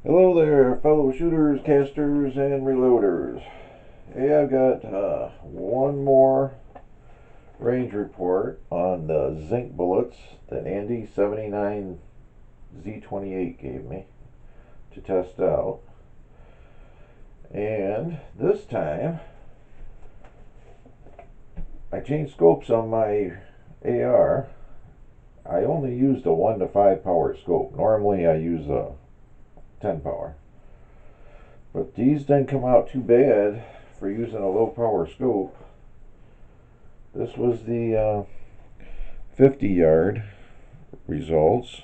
Hello there, fellow shooters, casters, and reloaders. Hey, I've got one more range report on the zinc bullets that Andy 79 Z28 gave me to test out. And this time, I changed scopes on my AR. I only used a 1 to 5 power scope. Normally I use a 10 power. But these didn't come out too bad for using a low power scope. This was the 50 yard results.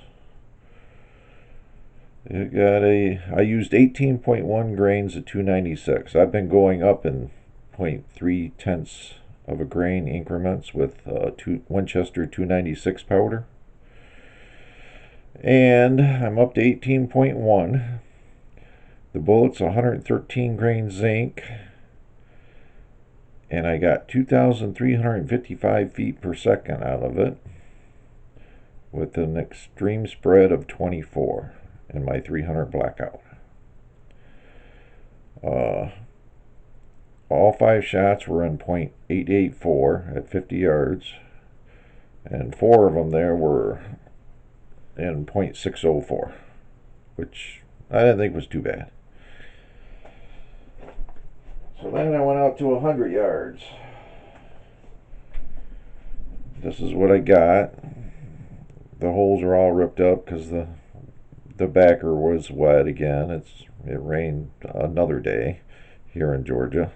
I used 18.1 grains at 296. I've been going up in 0.3 tenths of a grain increments with Winchester 296 powder. And I'm up to 18.1. The bullet's 113 grain zinc, and I got 2,355 feet per second out of it with an extreme spread of 24 in my 300 blackout. All 5 shots were in .884 at 50 yards, and 4 of them there were in .604, which I didn't think was too bad. So then I went out to 100 yards. This is what I got. The holes are all ripped up because the backer was wet again. It rained another day here in Georgia.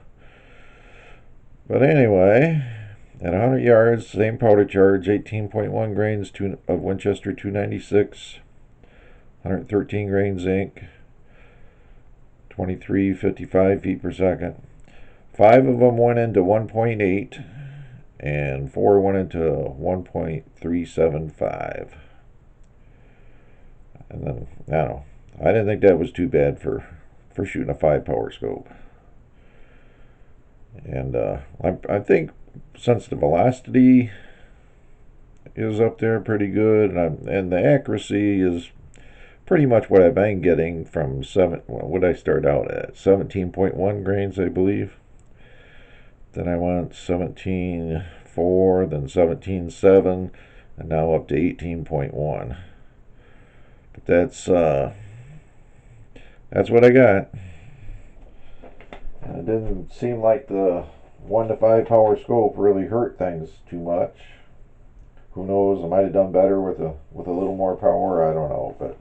But anyway, at 100 yards, same powder charge, 18.1 grains of Winchester 296, 113 grain zinc, 2355 feet per second. 5 of them went into 1.8 and 4 went into 1.375. And then, I don't know, I didn't think that was too bad for shooting a 5 power scope. And I think since the velocity is up there pretty good, and the accuracy is pretty much what I've been getting from what did I start out at? 17.1 grains, I believe. Then I went 17.4, then 17.7, and now up to 18.1. But that's what I got. And it didn't seem like the 1 to 5 power scope really hurt things too much. Who knows? I might have done better with a little more power. I don't know, but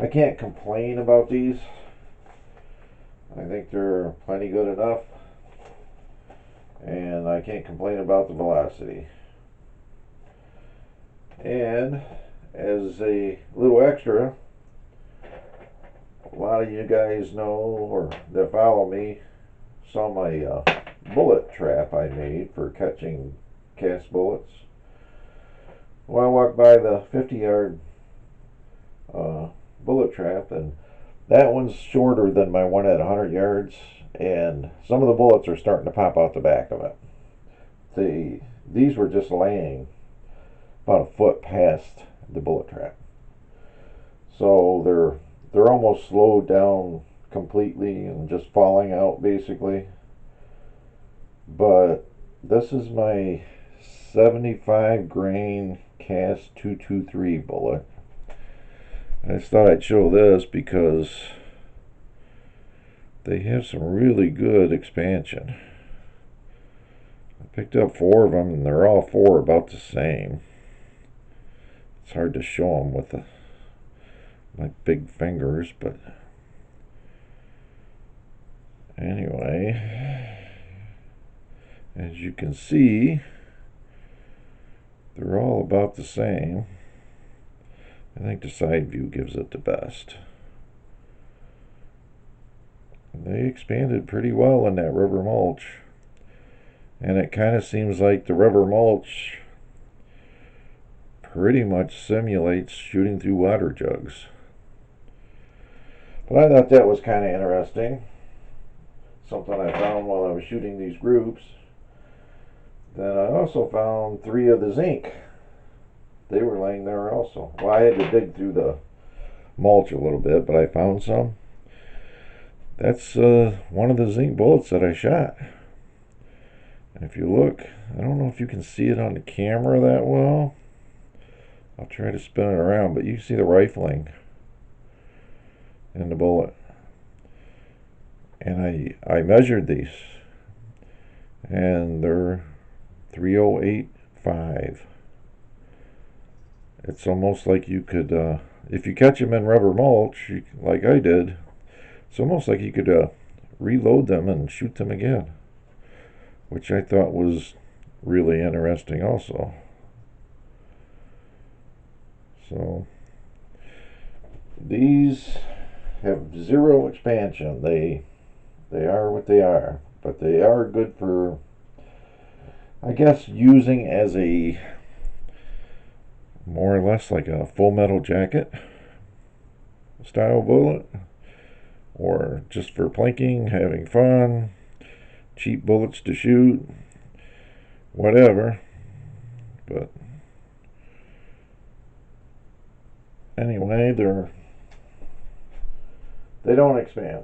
I can't complain about these. I think they're plenty good enough, and I can't complain about the velocity. And as a little extra, a lot of you guys know, or that follow me, saw my bullet trap I made for catching cast bullets. Well, I walked by the 50 yard bullet trap, and that one's shorter than my one at 100 yards, and some of the bullets are starting to pop out the back of it. These were just laying about a foot past the bullet trap, so they're almost slowed down completely and just falling out basically. But this is my 75 grain cast 223 bullet. I just thought I'd show this because they have some really good expansion. I picked up 4 of them, and they're all 4 about the same. It's hard to show them with my big fingers, but anyway, as you can see, they're all about the same. I think the side view gives it the best. And they expanded pretty well in that rubber mulch. And it kind of seems like the rubber mulch pretty much simulates shooting through water jugs. But I thought that was kind of interesting. Something I found while I was shooting these groups. Then I also found 3 of the zinc. They were laying there also. Well, I had to dig through the mulch a little bit, but I found some. That's one of the zinc bullets that I shot. And if you look, I don't know if you can see it on the camera that well. I'll try to spin it around, but you see the rifling in the bullet. And I measured these, and they're 3085. It's almost like you could, if you catch them in rubber mulch, like I did, it's almost like you could reload them and shoot them again, which I thought was really interesting also. So these have zero expansion. They are what they are, but they are good for, I guess, using as a more or less like a Full Metal Jacket style bullet, or just for plinking, having fun, cheap bullets to shoot, whatever. But anyway, they don't expand.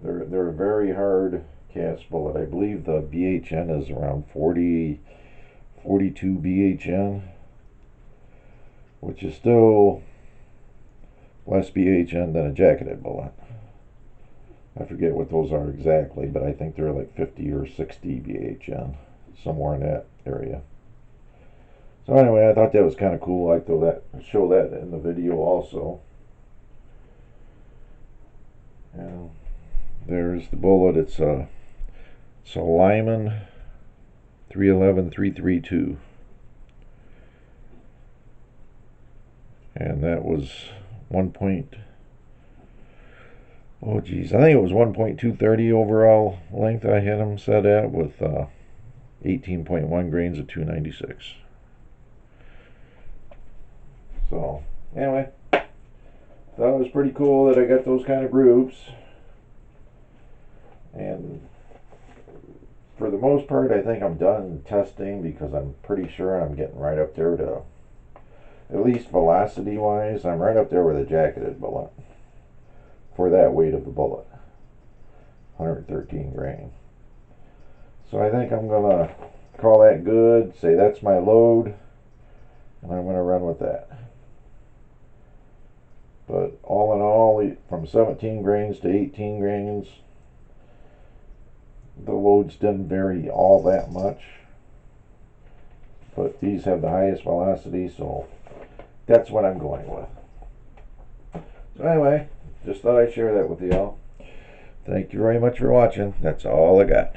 They're a very hard cast bullet. I believe the BHN is around 42 BHN, which is still less BHN than a jacketed bullet. I forget what those are exactly, but I think they're like 50 or 60 BHN, somewhere in that area. So anyway, I thought that was kind of cool. I thought that show that in the video also. And there's the bullet. It's a Lyman 311-332, and that was 1. Oh geez, I think it was 1.230 overall length I had them set at, with 18.1 grains of 296. So anyway, thought it was pretty cool that I got those kind of groups. And for the most part, I think I'm done testing, because I'm pretty sure I'm getting right up there to, at least velocity wise, I'm right up there with a jacketed bullet for that weight of the bullet, 113 grain. So I think I'm gonna call that good, say that's my load, and I'm gonna run with that. But all in all, from 17 grains to 18 grains, the loads didn't vary all that much. But these have the highest velocity, so that's what I'm going with. So anyway, just thought I'd share that with y'all. Thank you very much for watching. That's all I got.